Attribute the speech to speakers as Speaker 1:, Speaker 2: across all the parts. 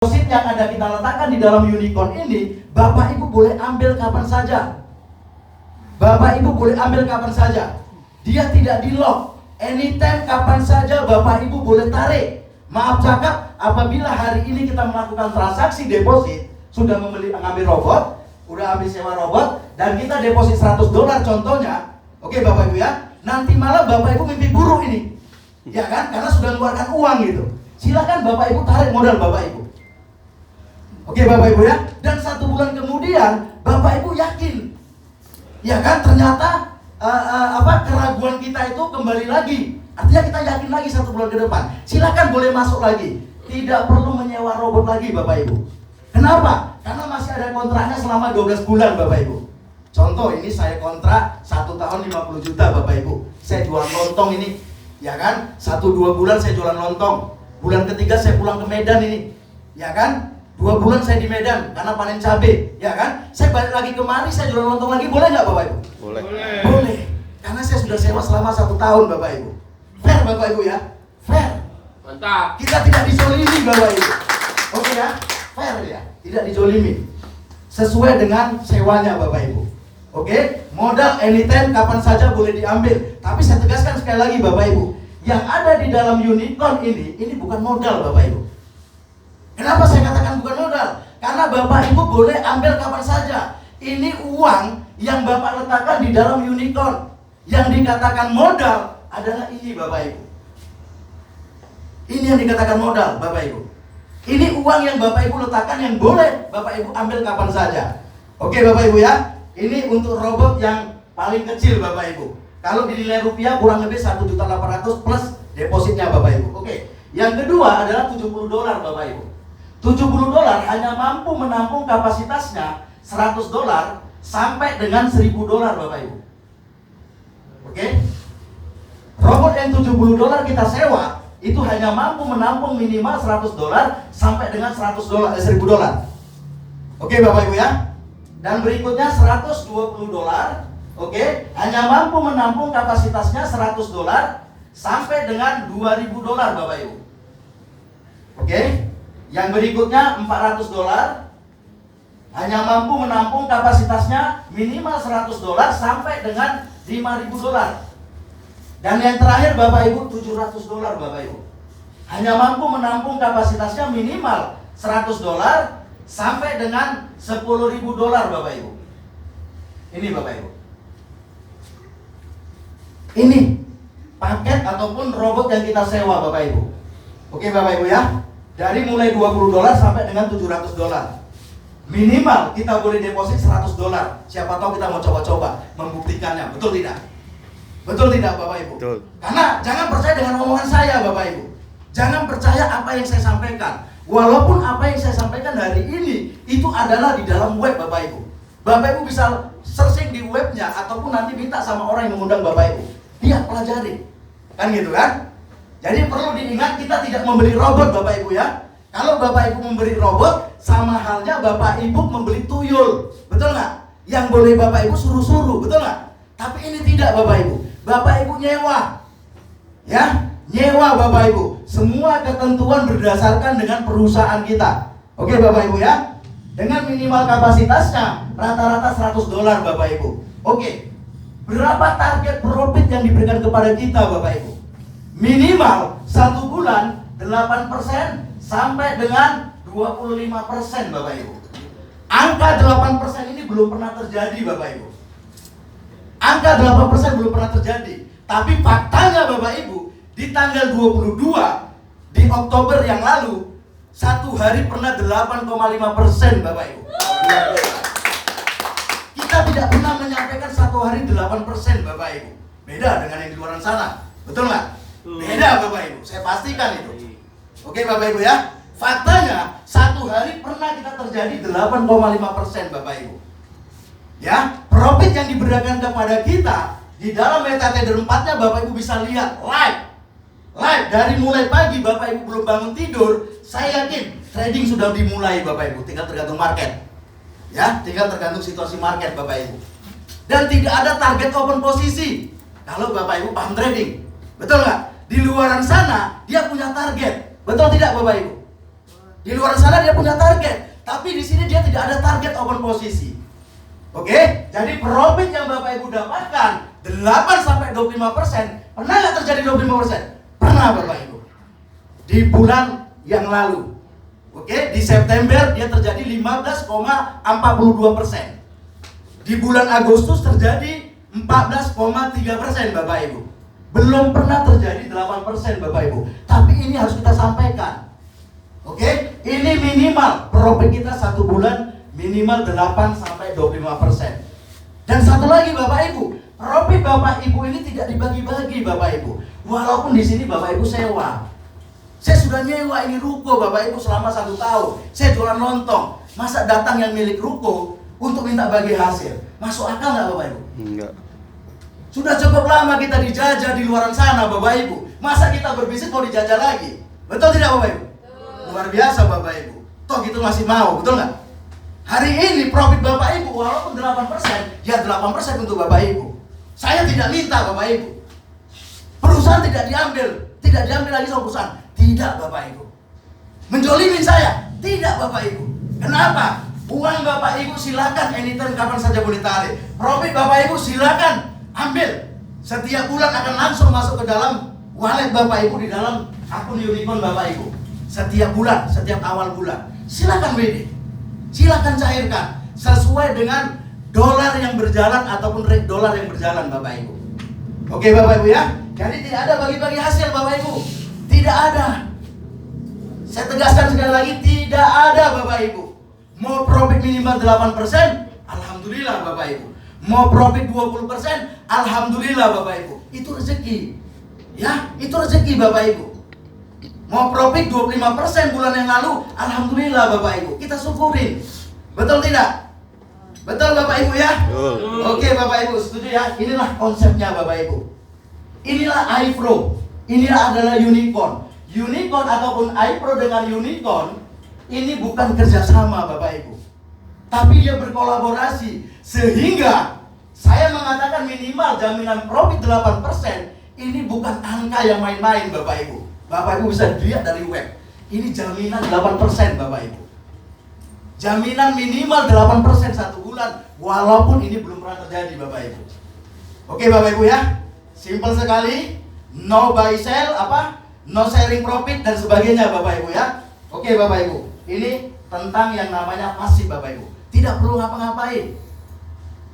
Speaker 1: Deposit yang ada kita letakkan di dalam unicorn ini, Bapak Ibu boleh ambil kapan saja. Bapak Ibu boleh ambil kapan saja. Dia tidak di lock. Anytime kapan saja Bapak Ibu boleh tarik. Maaf cakap, apabila hari ini kita melakukan transaksi deposit, sudah mengambil robot, udah ambil sewa robot, dan kita deposit $100 contohnya, oke Bapak Ibu ya, nanti malam Bapak Ibu mimpi buruk ini, ya kan, karena sudah mengeluarkan uang gitu. Silakan Bapak Ibu tarik modal Bapak Ibu. Oke Bapak Ibu ya, dan 1 bulan kemudian Bapak Ibu yakin, ya kan, ternyata keraguan kita itu kembali lagi. Artinya kita yakin lagi 1 bulan ke depan. Silakan boleh masuk lagi. Tidak perlu menyewa robot lagi Bapak Ibu. Kenapa? Karena masih ada kontraknya selama 12 bulan Bapak Ibu. Contoh ini saya kontrak 1 tahun 50 juta Bapak Ibu. Saya jual lontong ini, ya kan? 1-2 bulan saya jualan lontong. Bulan ketiga saya pulang ke Medan ini, ya kan? 2 bulan saya di Medan karena panen cabai, ya kan? Saya balik lagi kemari, saya jualan lontong lagi, boleh nggak Bapak Ibu?
Speaker 2: Boleh.
Speaker 1: Boleh. Karena saya sudah sewa selama 1 tahun Bapak Ibu. Fair Bapak Ibu ya? Fair.
Speaker 3: Mantap.
Speaker 1: Kita tidak dizolimi Bapak Ibu. Oke ya? Fair ya? Tidak dizolimi. Sesuai dengan sewanya Bapak Ibu. Oke? Modal anytime kapan saja boleh diambil. Tapi saya tegaskan sekali lagi Bapak Ibu, yang ada di dalam unicorn ini bukan modal Bapak Ibu. Kenapa saya katakan bukan modal? Karena Bapak Ibu boleh ambil kapan saja. Ini uang yang Bapak letakkan di dalam unicorn. Yang dikatakan modal adalah ini Bapak Ibu. Ini yang dikatakan modal Bapak Ibu. Ini uang yang Bapak Ibu letakkan yang boleh Bapak Ibu ambil kapan saja. Oke Bapak Ibu ya. Ini untuk robot yang paling kecil Bapak Ibu. Kalau dinilai rupiah kurang lebih 1.800.000 plus depositnya Bapak Ibu. Oke. Yang kedua adalah $70 Bapak Ibu. $70 hanya mampu menampung kapasitasnya $100 sampai dengan $1.000 Bapak Ibu. Oke. Robot yang $70 kita sewa itu hanya mampu menampung minimal $100 sampai dengan $1.000. Oke Bapak Ibu ya. Dan berikutnya $120. Oke, hanya mampu menampung kapasitasnya $100 sampai dengan $2.000 Bapak Ibu. Oke. Yang berikutnya $400 hanya mampu menampung kapasitasnya minimal $100 sampai dengan $5.000. Dan yang terakhir Bapak Ibu $700 Bapak Ibu. Hanya mampu menampung kapasitasnya minimal $100 sampai dengan $10.000 Bapak Ibu. Ini Bapak Ibu. Ini paket ataupun robot yang kita sewa Bapak Ibu. Oke Bapak Ibu ya. Dari mulai $20 sampai dengan $700. Minimal kita boleh deposit $100. Siapa tahu kita mau coba-coba membuktikannya. Betul tidak? Betul tidak Bapak Ibu?
Speaker 2: Betul.
Speaker 1: Karena jangan percaya dengan omongan saya Bapak Ibu. Jangan percaya apa yang saya sampaikan. Walaupun apa yang saya sampaikan hari ini itu adalah di dalam web Bapak Ibu. Bapak Ibu bisa searching di webnya ataupun nanti minta sama orang yang mengundang Bapak Ibu. Lihat, pelajari. Kan gitu kan? Jadi perlu diingat kita tidak membeli robot Bapak Ibu ya. Kalau Bapak Ibu membeli robot, sama halnya Bapak Ibu membeli tuyul. Betul nggak? Yang boleh Bapak Ibu suruh-suruh, betul nggak? Tapi ini tidak Bapak Ibu. Bapak Ibu nyewa. Ya, nyewa Bapak Ibu. Semua ketentuan berdasarkan dengan perusahaan kita. Oke Bapak Ibu ya. Dengan minimal kapasitasnya rata-rata $100 Bapak Ibu. Oke. Berapa target profit yang diberikan kepada kita Bapak Ibu? Minimal 1 bulan 8% sampai dengan 25% Bapak Ibu. Angka 8% ini belum pernah terjadi Bapak Ibu. Angka 8% belum pernah terjadi. Tapi faktanya Bapak Ibu, di tanggal 22 di Oktober yang lalu, 1 hari pernah 8,5% Bapak Ibu. Kita tidak pernah menyampaikan 1 hari 8% Bapak Ibu. Beda dengan yang di luar sana. Betul nggak? Beda Bapak Ibu, saya pastikan itu. Oke Bapak Ibu ya. Faktanya 1 hari pernah kita terjadi 8,5% Bapak Ibu. Ya, profit yang diberikan kepada kita di dalam MetaTrader 4-nya Bapak Ibu bisa lihat live. Live dari mulai pagi Bapak Ibu belum bangun tidur, saya yakin trading sudah dimulai Bapak Ibu, tinggal tergantung market. Ya, tinggal tergantung situasi market Bapak Ibu. Dan tidak ada target open posisi kalau Bapak Ibu paham trading. Betul nggak? Di luaran sana dia punya target. Betul tidak Bapak Ibu? Di luar sana dia punya target, tapi di sini dia tidak ada target open posisi. Oke, jadi profit yang Bapak Ibu dapatkan 8-25%, pernah nggak terjadi 25%? Pernah Bapak Ibu. Di bulan yang lalu, oke, di September dia terjadi 15,42%. Di bulan Agustus terjadi 14,3% Bapak Ibu. Belum pernah terjadi 8% Bapak Ibu. Tapi ini harus kita sampaikan. Oke, ini minimal profit kita satu bulan minimal 8-25%. Dan satu lagi Bapak Ibu, profit Bapak Ibu ini tidak dibagi-bagi Bapak Ibu. Walaupun di sini Bapak Ibu sewa. Saya sudah nyewa ini ruko Bapak Ibu selama 1 tahun. Saya jualan lontong. Masa datang yang milik ruko untuk minta bagi hasil? Masuk akal nggak Bapak Ibu?
Speaker 2: Enggak.
Speaker 1: Sudah cukup lama kita dijajah di luar sana Bapak Ibu. Masa kita berbisnis mau dijajah lagi? Betul tidak Bapak Ibu? Luar biasa Bapak Ibu. Toh gitu masih mau, betul nggak? Hari ini profit Bapak Ibu walaupun 8%, ya 8% untuk Bapak Ibu. Saya tidak minta Bapak Ibu. Perusahaan tidak diambil lagi sama perusahaan. Tidak Bapak Ibu. Menjolimin saya? Tidak Bapak Ibu. Kenapa? Uang Bapak Ibu silakan anytime kapan saja boleh tarik. Profit Bapak Ibu silakan ambil. Setiap bulan akan langsung masuk ke dalam wallet Bapak Ibu di dalam akun Unicorn Bapak Ibu. Setiap bulan, setiap awal bulan. Silakan WD. Silakan cairkan sesuai dengan dolar yang berjalan ataupun rate dolar yang berjalan Bapak Ibu. Oke Bapak Ibu ya. Jadi tidak ada bagi-bagi hasil Bapak Ibu. Tidak ada. Saya tegaskan sekali lagi, tidak ada Bapak Ibu. Mau profit minimal 8%, alhamdulillah Bapak Ibu. Mau profit 20%, alhamdulillah Bapak Ibu. Itu rezeki. Ya, itu rezeki Bapak Ibu. Mau profit 25% bulan yang lalu, alhamdulillah Bapak Ibu. Kita syukurin. Betul tidak? Betul Bapak Ibu ya? Oke Bapak Ibu, setuju ya? Inilah konsepnya Bapak Ibu. Inilah iPro. Inilah adalah Unicorn. Unicorn ataupun iPro dengan Unicorn ini bukan kerjasama Bapak Ibu, tapi dia berkolaborasi. Sehingga saya mengatakan minimal jaminan profit 8%. Ini bukan angka yang main-main Bapak Ibu. Bapak Ibu bisa lihat dari web. Ini jaminan 8% Bapak Ibu. Jaminan minimal 8% satu bulan, walaupun ini belum pernah terjadi Bapak Ibu. Oke Bapak Ibu ya, simple sekali. No buy sell, no sharing profit dan sebagainya Bapak Ibu ya. Oke Bapak Ibu, ini tentang yang namanya pasif Bapak Ibu. Tidak perlu ngapa-ngapain.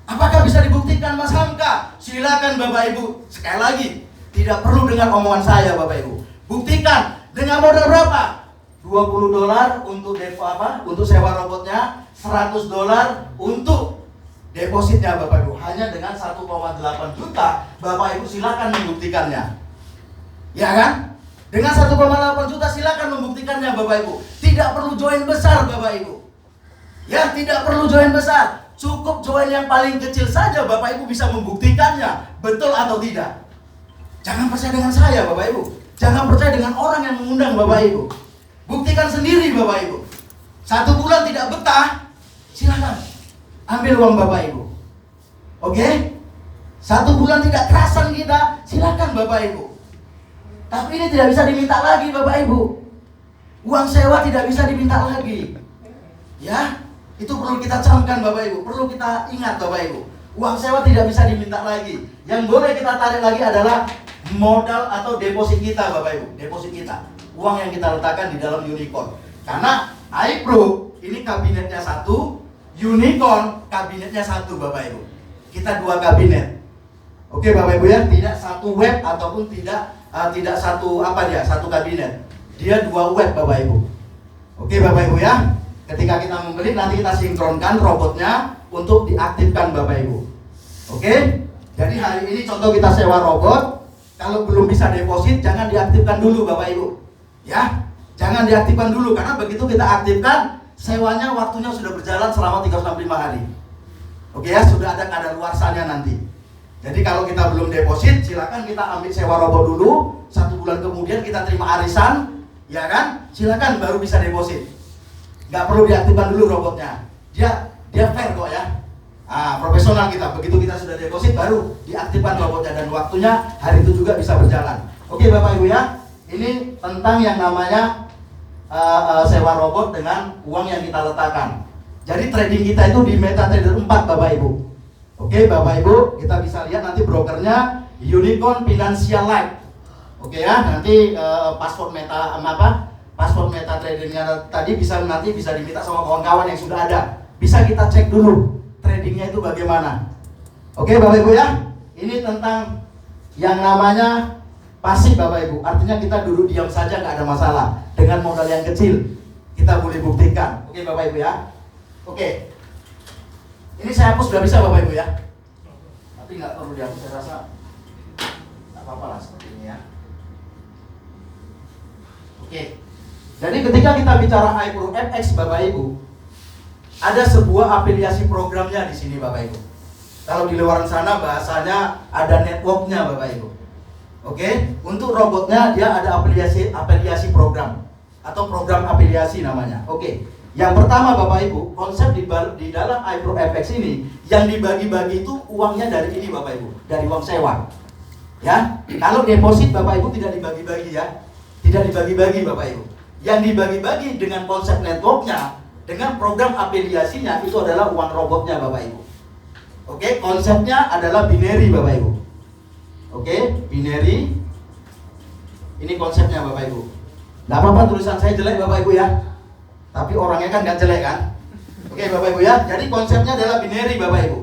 Speaker 1: Apakah bisa dibuktikan Mas Hamka? Silakan Bapak Ibu. Sekali lagi, tidak perlu dengan omongan saya Bapak Ibu. Buktikan dengan modal berapa? $20 untuk untuk sewa robotnya, $100 untuk depositnya Bapak Ibu. Hanya dengan 1,8 juta Bapak Ibu silakan membuktikannya. Ya kan? Dengan 1,8 juta silakan membuktikannya Bapak Ibu. Tidak perlu join besar Bapak Ibu. Ya, tidak perlu join besar. Cukup join yang paling kecil saja Bapak Ibu bisa membuktikannya. Betul atau tidak? Jangan percaya dengan saya Bapak Ibu. Jangan percaya dengan orang yang mengundang Bapak Ibu. Buktikan sendiri Bapak Ibu. 1 bulan tidak betah, silakan ambil uang Bapak Ibu. Oke? 1 bulan tidak kerasan kita, silakan Bapak Ibu. Tapi ini tidak bisa diminta lagi Bapak Ibu. Uang sewa tidak bisa diminta lagi. Ya, itu perlu kita camkan Bapak Ibu. Perlu kita ingat Bapak Ibu. Uang sewa tidak bisa diminta lagi. Yang boleh kita tarik lagi adalah modal atau deposit kita Bapak Ibu. Deposit kita, uang yang kita letakkan di dalam Unicorn. Karena iPro ini kabinetnya 1, Unicorn kabinetnya 1 Bapak Ibu. Kita 2 kabinet. Oke Bapak Ibu ya, tidak satu web ataupun tidak satu kabinet. Dia 2 web Bapak Ibu. Oke Bapak Ibu ya. Ketika kita membeli nanti kita sinkronkan robotnya untuk diaktifkan Bapak Ibu. Oke. Jadi hari ini contoh kita sewa robot. Kalau belum bisa deposit jangan diaktifkan dulu Bapak Ibu. Ya. Jangan diaktifkan dulu karena begitu kita aktifkan sewanya waktunya sudah berjalan selama 365 hari. Oke ya, sudah ada kadaluarsanya nanti. Jadi kalau kita belum deposit, silakan kita ambil sewa robot dulu. 1 bulan kemudian kita terima arisan, ya kan? Silakan baru bisa deposit. Nggak perlu diaktifkan dulu robotnya. Dia fair kok ya. Profesional kita. Begitu kita sudah deposit baru diaktifkan robotnya dan waktunya hari itu juga bisa berjalan. Oke Bapak Ibu ya. Ini tentang yang namanya sewa robot dengan uang yang kita letakkan. Jadi trading kita itu di MetaTrader 4 Bapak Ibu. Oke Bapak Ibu, kita bisa lihat nanti brokernya Unicorn Financial Life. Oke ya, nanti password MetaTrader-nya tadi nanti bisa diminta sama kawan-kawan yang sudah ada. Bisa kita cek dulu tradingnya itu bagaimana. Oke Bapak Ibu ya, ini tentang yang namanya pasif Bapak Ibu. Artinya kita duduk diam saja nggak ada masalah. Dengan modal yang kecil kita boleh buktikan. Oke Bapak Ibu ya. Oke. Ini saya hapus sudah bisa Bapak Ibu ya. Tapi nggak perlu dihapus, saya rasa nggak apa-apa lah seperti ini ya. Oke. Jadi ketika kita bicara iPro FX Bapak Ibu, ada sebuah afiliasi programnya di sini Bapak Ibu. Kalau di luar sana bahasanya ada networknya Bapak Ibu. Oke, untuk robotnya dia ada afiliasi program atau program afiliasi namanya. Oke, yang pertama Bapak Ibu, konsep di dalam iPro FX ini yang dibagi-bagi itu uangnya dari ini Bapak Ibu, dari uang sewa. Ya, kalau deposit Bapak Ibu tidak dibagi-bagi ya, tidak dibagi-bagi Bapak Ibu. Yang dibagi-bagi dengan konsep networknya, dengan program afiliasinya itu adalah uang robotnya Bapak Ibu. Oke, konsepnya adalah binary Bapak Ibu. Oke, binary. Ini konsepnya Bapak Ibu. Nggak apa-apa tulisan saya jelek Bapak Ibu ya. Tapi orangnya kan nggak jelek kan. Oke Bapak Ibu ya. Jadi konsepnya adalah binary Bapak Ibu.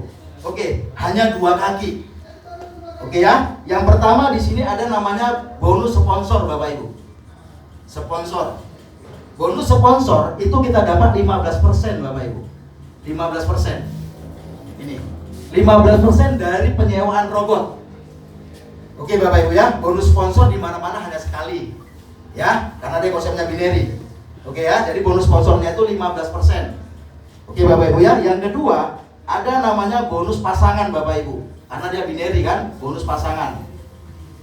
Speaker 1: Oke, hanya dua kaki. Oke ya. Yang pertama di sini ada namanya bonus sponsor Bapak Ibu. Sponsor. Bonus sponsor itu kita dapat 15% Bapak Ibu. 15%. Ini. 15% dari penyewaan robot. Oke Bapak Ibu ya, bonus sponsor di mana-mana hanya sekali. Ya, karena dia konsepnya binary. Oke ya, jadi bonus sponsornya itu 15%. Oke Bapak Ibu ya, yang kedua ada namanya bonus pasangan Bapak Ibu. Karena dia binary kan, bonus pasangan.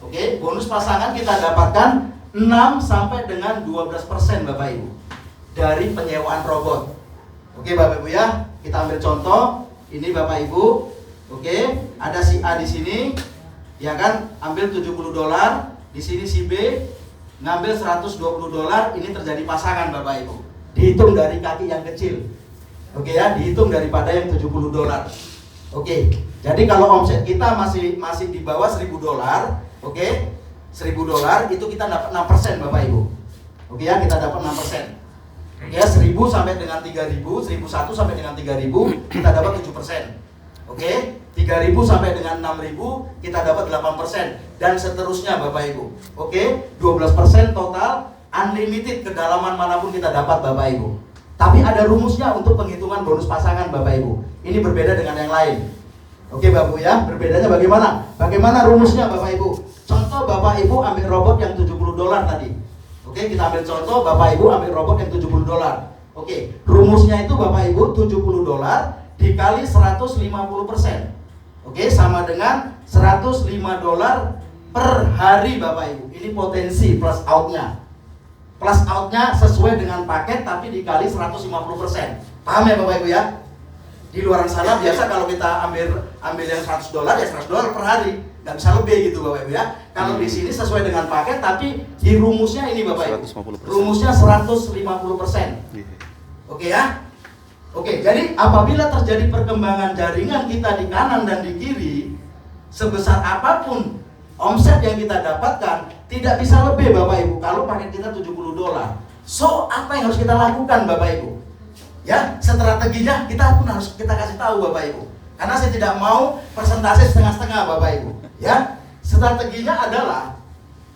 Speaker 1: Oke, bonus pasangan kita dapatkan 6 sampai dengan 12% Bapak Ibu dari penyewaan robot. Oke Bapak Ibu ya, kita ambil contoh. Ini Bapak Ibu. Oke, ada si A di sini. Ya kan, ambil $70, di sini si B ngambil $120, ini terjadi pasangan Bapak Ibu. Dihitung dari kaki yang kecil. Oke ya, dihitung daripada yang $70. Oke. Jadi kalau omset kita masih di bawah $1.000, oke? $1.000 itu kita dapat 6% Bapak Ibu. Oke ya, kita dapat 6%. Ya, 1.000 sampai dengan 3.000, 1.001 sampai dengan 3.000 kita dapat 7%. Oke, 3.000 sampai dengan 6.000 kita dapat 8% dan seterusnya Bapak Ibu. Oke, 12% total unlimited kedalaman manapun kita dapat Bapak Ibu. Tapi ada rumusnya untuk penghitungan bonus pasangan Bapak Ibu. Ini berbeda dengan yang lain. Oke Bapak Ibu ya, berbedanya bagaimana? Bagaimana rumusnya Bapak Ibu? Contoh Bapak Ibu ambil robot yang $70 tadi. Oke, kita ambil contoh Bapak Ibu ambil robot yang $70. Oke, rumusnya itu Bapak Ibu $70 dikali 150%. Oke, sama dengan $105 per hari Bapak Ibu. Ini potensi plus outnya. Plus outnya sesuai dengan paket tapi dikali 150%. Paham ya Bapak Ibu ya? Di luar sana biasa kalau kita ambil yang $100 ya $100 per hari. Nggak bisa lebih gitu Bapak Ibu ya. Kalau di sini sesuai dengan paket tapi di rumusnya ini Bapak Ibu. 150%. Rumusnya 150%. Oke ya? Oke, jadi apabila terjadi perkembangan jaringan kita di kanan dan di kiri, sebesar apapun omset yang kita dapatkan, tidak bisa lebih Bapak Ibu kalau paket kita $70. So, apa yang harus kita lakukan Bapak Ibu? Ya, strateginya kita pun harus kita kasih tahu Bapak Ibu. Karena saya tidak mau persentase setengah-setengah Bapak Ibu. Ya, strateginya adalah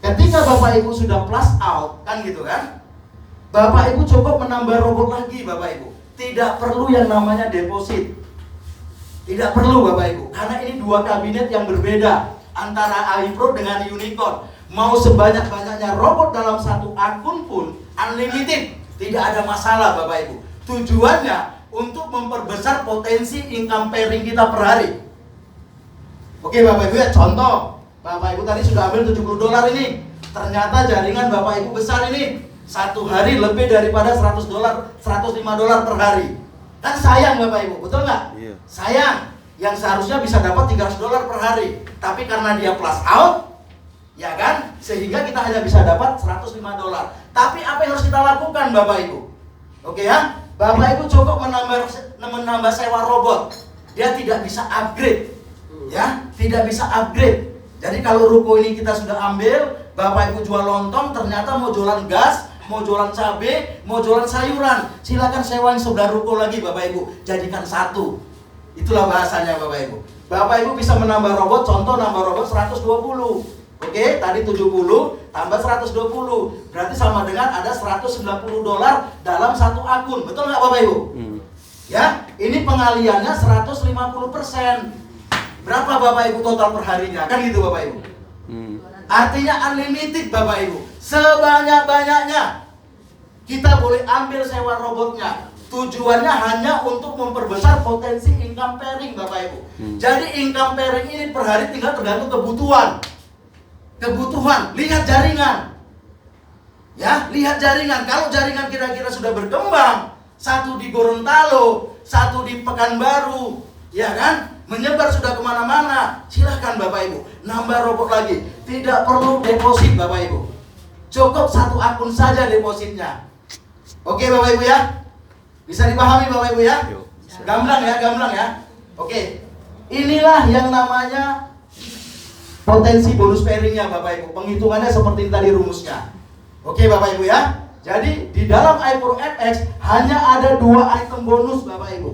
Speaker 1: ketika Bapak Ibu sudah plus out, kan gitu kan? Bapak Ibu cukup menambah robot lagi Bapak Ibu. Tidak perlu yang namanya deposit. Tidak perlu Bapak Ibu. Karena ini dua kabinet yang berbeda antara iPro dengan Unicorn. Mau sebanyak-banyaknya robot dalam satu akun pun unlimited. Tidak ada masalah Bapak Ibu. Tujuannya untuk memperbesar potensi income pairing kita per hari. Oke Bapak Ibu ya, contoh. Bapak Ibu tadi sudah ambil $70 ini. Ternyata jaringan Bapak Ibu besar ini. Satu hari lebih daripada $100, $105 per hari. Kan sayang Bapak Ibu, betul nggak? Iya. Sayang, yang seharusnya bisa dapat $300 per hari. Tapi karena dia plus out, ya kan? Sehingga kita hanya bisa dapat $105. Tapi apa yang harus kita lakukan Bapak Ibu? Oke ya, Bapak Ibu cukup menambah sewa robot. Dia tidak bisa upgrade. Ya, tidak bisa upgrade. Jadi kalau ruko ini kita sudah ambil, Bapak Ibu jual lontong, ternyata mau jualan gas, mau jualan cabai, mau jualan sayuran, silakan sewa yang sebelah ruko lagi Bapak Ibu, jadikan satu. Itulah bahasanya Bapak Ibu. Bapak Ibu bisa menambah robot, contoh nambah robot 120. Oke, tadi 70 tambah 120. Berarti sama dengan ada $190 dalam satu akun. Betul nggak Bapak Ibu? Ya, ini pengaliannya 150%. Berapa Bapak Ibu total perharinya? Kan gitu Bapak Ibu. Artinya unlimited Bapak Ibu. Sebanyak-banyaknya kita boleh ambil sewa robotnya. Tujuannya hanya untuk memperbesar potensi income pairing Bapak Ibu. Jadi income pairing ini per hari tinggal tergantung kebutuhan. Lihat jaringan. Ya, lihat jaringan. Kalau jaringan kira-kira sudah berkembang, satu di Gorontalo, satu di Pekanbaru, ya kan? Menyebar sudah kemana-mana, silahkan Bapak Ibu nambah robot lagi. Tidak perlu deposit Bapak Ibu, cukup satu akun saja depositnya. Oke Bapak Ibu ya, bisa dipahami Bapak Ibu ya? Gamblang ya. Oke, inilah yang namanya potensi bonus pairingnya Bapak Ibu. Penghitungannya seperti tadi rumusnya. Oke Bapak Ibu ya. Jadi di dalam iPro FX hanya ada 2 item bonus Bapak Ibu.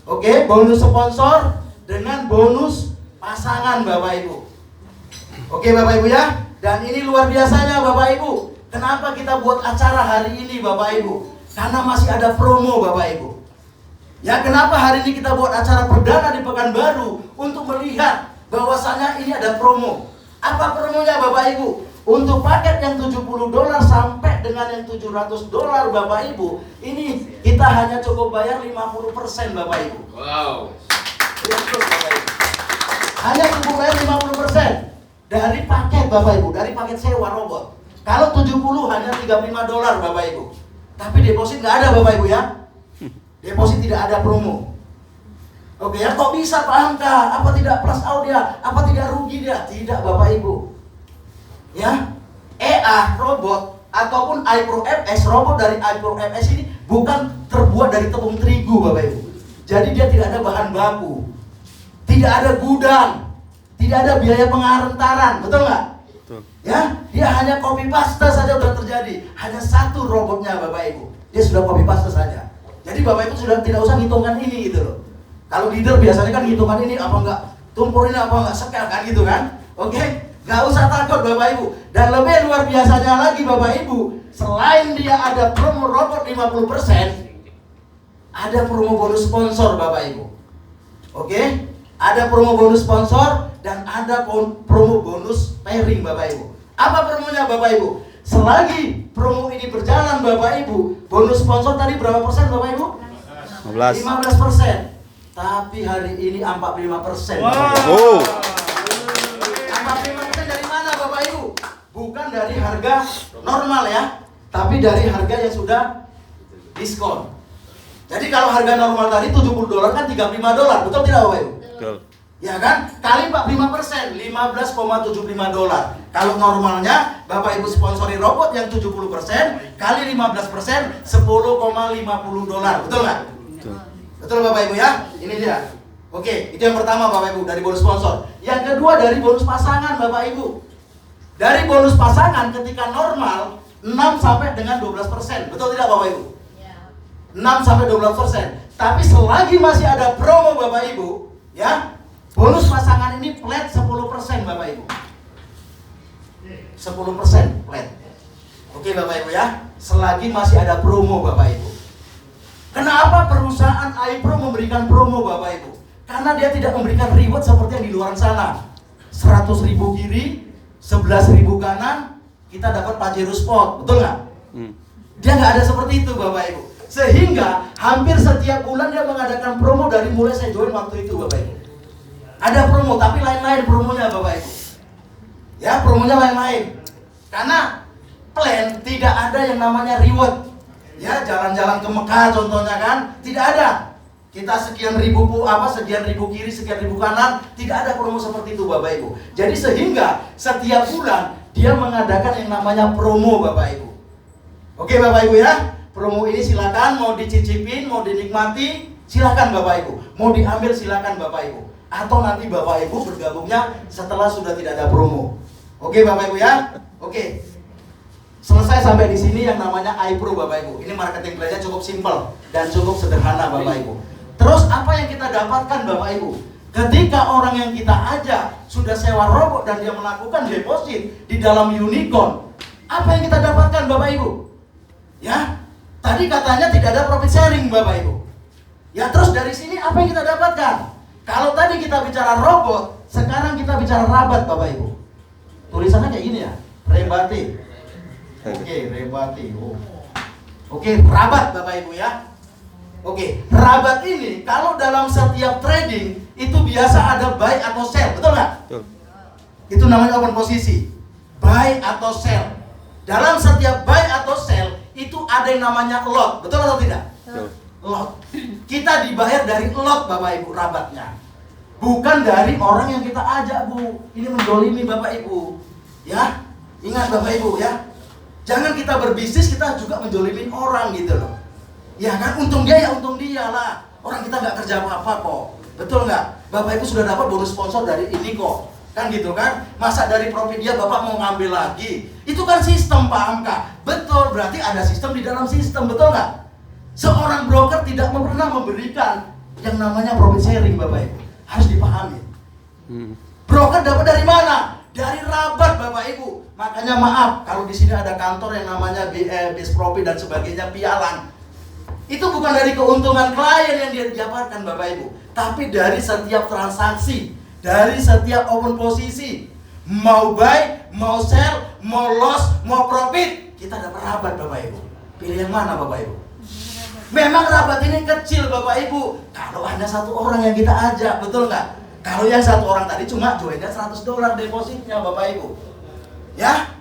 Speaker 1: Oke, bonus sponsor dengan bonus pasangan Bapak Ibu. Oke Bapak Ibu ya. Dan ini luar biasanya Bapak Ibu. Kenapa kita buat acara hari ini Bapak Ibu? Karena masih ada promo Bapak Ibu. Ya, kenapa hari ini kita buat acara perdana di Pekanbaru? Untuk melihat bahwasanya ini ada promo. Apa promonya Bapak Ibu? Untuk paket yang $70 sampai dengan yang $700 Bapak Ibu, ini kita hanya cukup bayar 50% Bapak Ibu.
Speaker 2: Wow.
Speaker 1: Hanya cukup bayar 50% dari paket Bapak Ibu, dari paket sewa robot. Kalau 70 hanya $35 Bapak Ibu. Tapi deposit nggak ada Bapak Ibu ya. Deposit tidak ada promo. Oke ya, kok bisa Pak Hamka? Apa tidak plus out dia? Apa tidak rugi dia? Tidak Bapak Ibu. Ya, EA robot ataupun iPro FX, robot dari iPro FX ini bukan terbuat dari tepung terigu Bapak Ibu. Jadi dia tidak ada bahan baku, tidak ada gudang, tidak ada biaya pengantaran, betul nggak? Betul. Ya, dia hanya copy paste saja sudah terjadi. Hanya satu robotnya Bapak Ibu, dia sudah copy paste saja. Jadi Bapak Ibu sudah tidak usah ngitungkan ini gitu loh. Kalau leader biasanya kan ngitungkan ini apa enggak, tumpur ini apa enggak, sekel kan gitu kan? Oke? Gak usah takut Bapak Ibu. Dan lebih luar biasanya lagi Bapak Ibu, selain dia ada promo robot 50%, ada promo bonus sponsor Bapak Ibu. Oke? Ada promo bonus sponsor dan ada promo bonus pairing Bapak Ibu. Apa promonya Bapak Ibu? Selagi promo ini berjalan Bapak Ibu, bonus sponsor tadi berapa persen Bapak Ibu? 15%. Tapi hari ini 45%.
Speaker 2: Wow.
Speaker 1: 45% dari mana Bapak Ibu? Bukan dari harga normal ya, tapi dari harga yang sudah diskon. Jadi kalau harga normal tadi $70 kan $35, betul tidak Bapak Ibu?
Speaker 2: Betul.
Speaker 1: Ya kan? Kali 45%, $15,75. Kalau normalnya Bapak Ibu sponsori robot yang 70%, kali 15%, $10,50. Betul nggak?
Speaker 2: Betul.
Speaker 1: Betul Bapak Ibu ya? Ini dia. Oke, itu yang pertama Bapak Ibu dari bonus sponsor. Yang kedua dari bonus pasangan Bapak Ibu. Dari bonus pasangan ketika normal 6 sampai dengan 12%. Betul tidak Bapak Ibu? Ya. 6 sampai 12%. Tapi selagi masih ada promo Bapak Ibu, ya, bonus pasangan ini flat 10% Bapak Ibu. 10% flat. Oke Bapak Ibu ya. Selagi masih ada promo Bapak Ibu. Kenapa perusahaan iPro memberikan promo Bapak Ibu? Karena dia tidak memberikan reward seperti yang di luar sana. 100.000 kiri, 11.000 kanan, kita dapat Pajero Spot, betul nggak? Dia nggak ada seperti itu Bapak Ibu. Sehingga hampir setiap bulan dia mengadakan promo dari mulai saya join waktu itu Bapak Ibu. Ada promo, tapi lain-lain promonya Bapak Ibu. Ya, promonya lain-lain. Karena plan tidak ada yang namanya reward. Ya, jalan-jalan ke Mekah contohnya kan, tidak ada. Kita sekian ribu kiri, sekian ribu kanan, tidak ada promo seperti itu Bapak Ibu. Jadi sehingga setiap bulan dia mengadakan yang namanya promo Bapak Ibu. Oke Bapak Ibu ya, promo ini silakan mau dicicipin, mau dinikmati, silakan Bapak Ibu. Mau diambil silakan Bapak Ibu. Atau nanti Bapak Ibu bergabungnya setelah sudah tidak ada promo. Oke Bapak Ibu ya. Oke. Selesai sampai di sini yang namanya iPro Bapak Ibu. Ini marketing plan-nya cukup simpel dan cukup sederhana Bapak Ibu. Terus apa yang kita dapatkan Bapak Ibu? Ketika orang yang kita ajak sudah sewa robot dan dia melakukan deposit di dalam unicorn, apa yang kita dapatkan Bapak Ibu? Ya, tadi katanya tidak ada profit sharing Bapak Ibu. Ya terus dari sini apa yang kita dapatkan? Kalau tadi kita bicara robot, sekarang kita bicara rabat Bapak Ibu. Tulisannya kayak gini ya, rebate. Oke, rebate. Oke, rabat Bapak Ibu ya. Oke, rabat ini kalau dalam setiap trading itu biasa ada buy atau sell, betul nggak? Betul. Itu namanya open posisi, buy atau sell. Dalam setiap buy atau sell itu ada yang namanya lot, betul atau tidak? Betul. Lot. Kita dibayar dari lot Bapak Ibu rabatnya, bukan dari orang yang kita ajak Bu. Ini mendolimi Bapak Ibu, ya. Ingat Bapak Ibu ya. Jangan kita berbisnis kita juga mendolimin orang gitu loh. Ya kan, untung dia ya untung dia lah. Orang kita nggak kerja apa-apa kok, betul nggak? Bapak Ibu sudah dapat bonus sponsor dari ini kok. Kan gitu kan, masa dari profit dia Bapak mau ngambil lagi? Itu kan sistem, paham Kak? Betul, berarti ada sistem di dalam sistem, betul nggak? Seorang broker tidak pernah memberikan yang namanya profit sharing Bapak Ibu. Harus dipahami. Broker dapat dari mana? Dari rabat Bapak Ibu. Makanya maaf, kalau di sini ada kantor yang namanya Base Profit dan sebagainya, pialang. Itu bukan dari keuntungan klien yang dia dapatkan Bapak Ibu, tapi dari setiap transaksi, dari setiap open posisi, mau buy, mau sell, mau loss, mau profit, kita dapat rabat Bapak Ibu. Pilih yang mana Bapak Ibu? Memang rabat ini kecil Bapak Ibu, kalau hanya satu orang yang kita ajak, betul nggak? Kalau yang satu orang tadi cuma joinnya $100 depositnya Bapak Ibu, ya.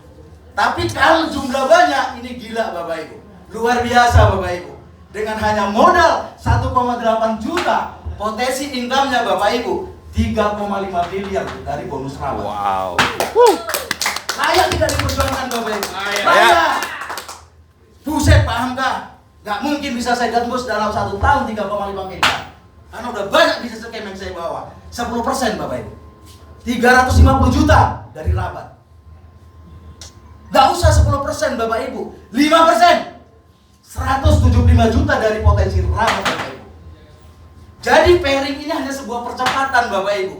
Speaker 1: Tapi kalau jumlah banyak, ini gila Bapak Ibu, luar biasa Bapak Ibu. Dengan hanya modal 1,8 juta, potensi income-nya Bapak Ibu 3,5 miliar dari bonus rabat. Wow. Layak tidak diperjuangkan Bapak Ibu? Layak. Buset, paham kah? Gak mungkin bisa saya gembus dalam 1 tahun 3,5 miliar. Karena udah banyak bisnis scam yang saya bawa. 10% Bapak Ibu. 350 juta dari rabat. Gak usah 10% Bapak Ibu, 5%. 175 juta dari potensi rabat Bapak Ibu. Jadi pairing ini hanya sebuah percepatan Bapak Ibu.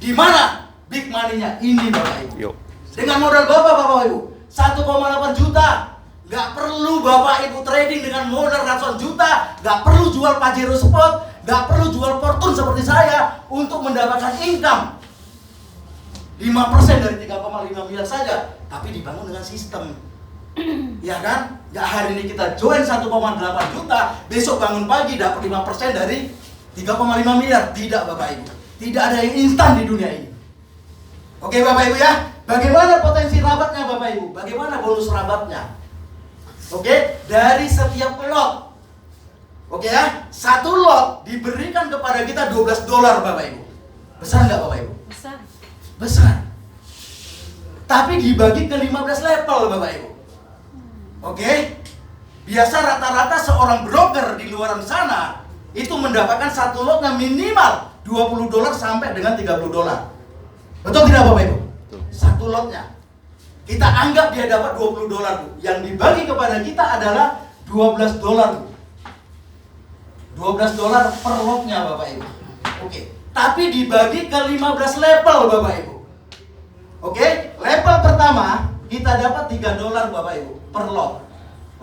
Speaker 1: Di mana big money-nya? Ini Bapak Ibu. Yo. Dengan modal Bapak Ibu 1,8 juta. Gak perlu Bapak Ibu trading dengan modal ratusan juta. Gak perlu jual Pajero spot. Gak perlu jual Fortune seperti saya untuk mendapatkan income 5% dari 3,5 miliar saja. Tapi dibangun dengan sistem. Ya kan? Gak hari ini kita join 1,8 juta, besok bangun pagi dapat 5% dari 3,5 miliar. Tidak Bapak Ibu. Tidak ada yang instan di dunia ini. Oke Bapak Ibu ya. Bagaimana potensi rabatnya Bapak Ibu? Bagaimana bonus rabatnya? Oke, dari setiap lot. Oke ya, satu lot diberikan kepada kita $12 Bapak Ibu. Besar nggak Bapak Ibu? Besar. Besar. Tapi dibagi ke 15 level Bapak Ibu. Oke, biasa rata-rata seorang broker di luar sana itu mendapatkan satu lotnya minimal $20 sampai dengan $30. Betul tidak Bapak Ibu? Satu lotnya. Kita anggap dia dapat $20 Bu. Yang dibagi kepada kita adalah $12 Bu. $12 per lotnya Bapak Ibu. Oke, tapi dibagi ke 15 level Bapak Ibu. Oke, level pertama kita dapat $3 Bapak Ibu per lot.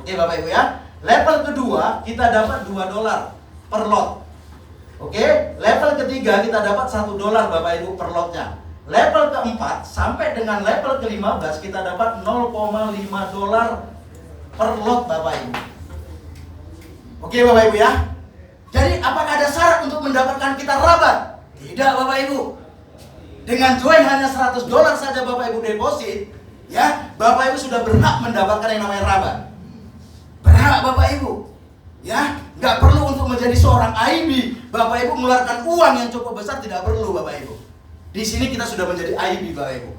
Speaker 1: Oke Bapak Ibu ya. Level kedua kita dapat $2 per lot. Oke, level ketiga kita dapat $1 Bapak Ibu per lotnya. Level keempat sampai dengan level ke-15 kita dapat $0,5 per lot Bapak Ibu. Oke Bapak Ibu ya. Jadi apakah ada syarat untuk mendapatkan kita rabat? Tidak Bapak Ibu. Dengan join hanya $100 saja Bapak Ibu deposit, ya, Bapak Ibu sudah berhak mendapatkan yang namanya rabat. Berhak Bapak Ibu. Ya, nggak perlu untuk menjadi seorang IB. Bapak Ibu mengeluarkan uang yang cukup besar, tidak perlu Bapak Ibu. Di sini kita sudah menjadi IB Bapak Ibu.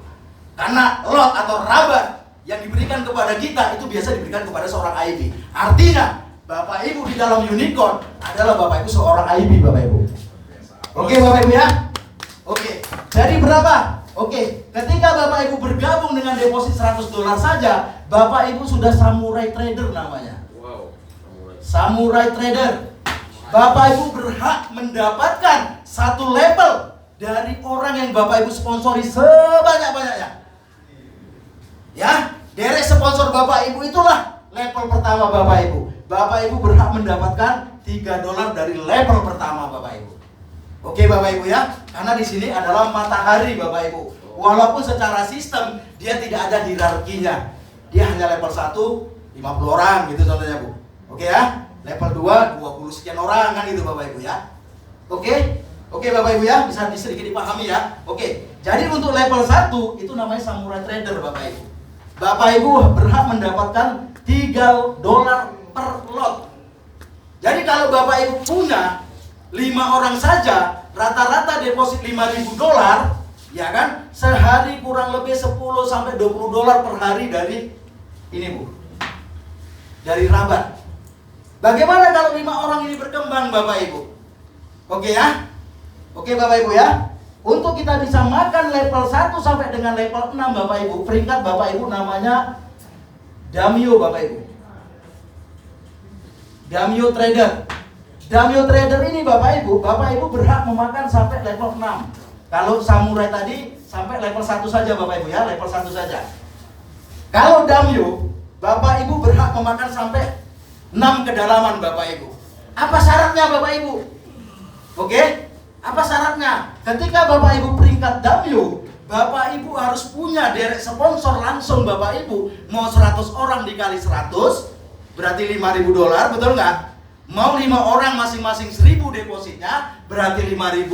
Speaker 1: Karena lot atau rabat yang diberikan kepada kita itu biasa diberikan kepada seorang IB. Artinya Bapak Ibu di dalam unicorn adalah Bapak Ibu seorang IB, Bapak Ibu. Oke Bapak Ibu ya. Oke, jadi berapa? Oke, ketika Bapak Ibu bergabung dengan deposit $100 saja, Bapak Ibu sudah samurai trader namanya.
Speaker 2: Wow,
Speaker 1: samurai trader. Bapak Ibu berhak mendapatkan satu level dari orang yang Bapak Ibu sponsori sebanyak-banyaknya. Ya, derek sponsor Bapak Ibu itulah level pertama Bapak Ibu. Bapak Ibu berhak mendapatkan $3 dari level pertama Bapak Ibu. Oke Bapak Ibu ya, karena di sini adalah matahari Bapak Ibu. Walaupun secara sistem dia tidak ada hierarkinya. Dia hanya level 1 50 orang gitu contohnya Bu. Oke ya. Level 2 20 sekian orang kan gitu Bapak Ibu ya. Oke. Oke Bapak Ibu ya, bisa sedikit dipahami ya. Oke. Jadi untuk level 1 itu namanya samurai trader Bapak Ibu. Bapak Ibu berhak mendapatkan $3 per lot. Jadi kalau Bapak Ibu punya 5 orang saja, rata-rata deposit $5.000, ya kan? Sehari kurang lebih 10 sampai $20 per hari dari ini Bu. Dari Rabat. Bagaimana kalau 5 orang ini berkembang Bapak Ibu? Oke ya? Oke Bapak Ibu ya? Untuk kita bisa makan level 1 sampai dengan level 6 Bapak Ibu, peringkat Bapak Ibu namanya Damio Bapak Ibu. Damio Trader. Damio Trader ini Bapak Ibu berhak memakan sampai level 6. Kalau samurai tadi sampai level 1 saja Bapak Ibu ya, level 1 saja. Kalau Damio, Bapak Ibu berhak memakan sampai 6 kedalaman Bapak Ibu. Apa syaratnya Bapak Ibu? Oke? Apa syaratnya? Ketika Bapak Ibu peringkat Damio, Bapak Ibu harus punya derek sponsor langsung Bapak Ibu. Mau 100 orang dikali 100 berarti $5.000, betul nggak? Mau 5 orang masing-masing 1.000 depositnya berarti 5.000,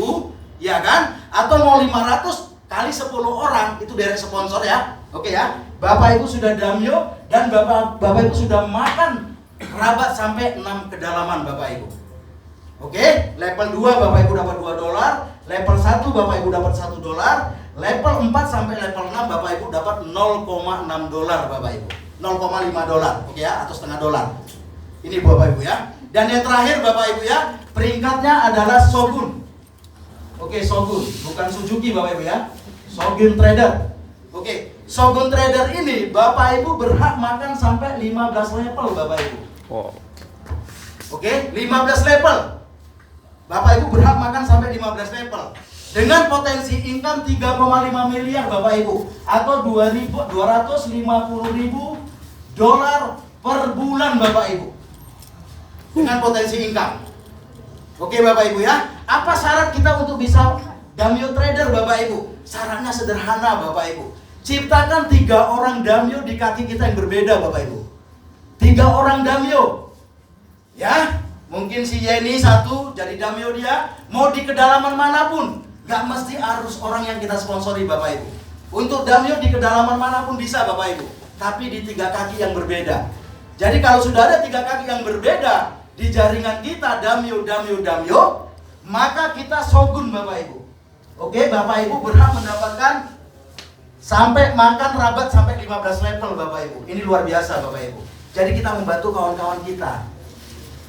Speaker 1: ya kan? Atau mau 500 kali 10 orang itu derek sponsor ya. Oke ya. Bapak Ibu sudah Damio dan Bapak Ibu sudah makan Rabat sampai 6 kedalaman Bapak Ibu. Oke, level 2 Bapak Ibu dapat $2, level 1 Bapak Ibu dapat $1, level 4 sampai level 6 Bapak Ibu dapat $0,6 Bapak Ibu. $0,5, oke ya, atau setengah dolar. Ini Bapak Ibu ya. Dan yang terakhir Bapak Ibu ya, peringkatnya adalah Shogun. Oke, Shogun, bukan Suzuki Bapak Ibu ya. Shogun Trader. Oke, Shogun Trader ini Bapak Ibu berhak makan sampai 15 level Bapak Ibu.
Speaker 2: wow.
Speaker 1: Oke, 15 level. Bapak Ibu berhak makan sampai 15 level. Dengan potensi income 3,5 miliar Bapak Ibu, atau $250.000 per bulan Bapak Ibu. Dengan potensi income. Oke Bapak Ibu ya. Apa syarat kita untuk bisa Damio Trader Bapak Ibu? Syaratnya sederhana Bapak Ibu. Ciptakan 3 orang Damio di kaki kita yang berbeda Bapak Ibu. 3 orang Damio. Ya, mungkin si Yeni satu jadi Damio dia. Mau di kedalaman manapun, gak mesti harus orang yang kita sponsori Bapak Ibu. Untuk Damio di kedalaman manapun bisa Bapak Ibu, tapi di 3 kaki yang berbeda. Jadi kalau sudah ada 3 kaki yang berbeda di jaringan kita Damio, maka kita Shogun Bapak Ibu. Oke, Bapak Ibu berhak mendapatkan sampai makan Rabat sampai 15 level Bapak Ibu. Ini luar biasa Bapak Ibu. Jadi kita membantu kawan-kawan kita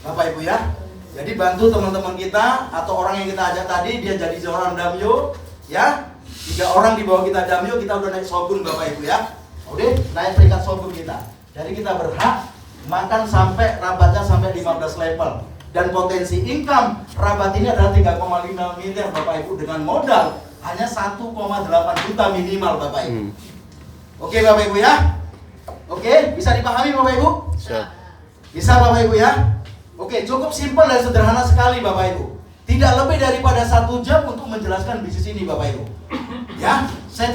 Speaker 1: Bapak Ibu ya. Jadi bantu teman-teman kita atau orang yang kita ajak tadi, dia jadi seorang Damio ya. 3 orang di bawah kita Damio, kita udah naik Shogun Bapak Ibu ya. Udah naik peringkat Shogun kita. Jadi kita berhak makan sampai Rabatnya sampai 15 level. Dan potensi income Rabat ini adalah 3,5 miliar Bapak Ibu dengan modal hanya 1,8 juta minimal Bapak Ibu. Oke Bapak Ibu ya. Oke, bisa dipahami Bapak Ibu? Bisa Bapak Ibu ya. Oke, cukup simpel dan sederhana sekali Bapak Ibu. Tidak lebih daripada 1 jam untuk menjelaskan bisnis ini Bapak Ibu. Ya, saya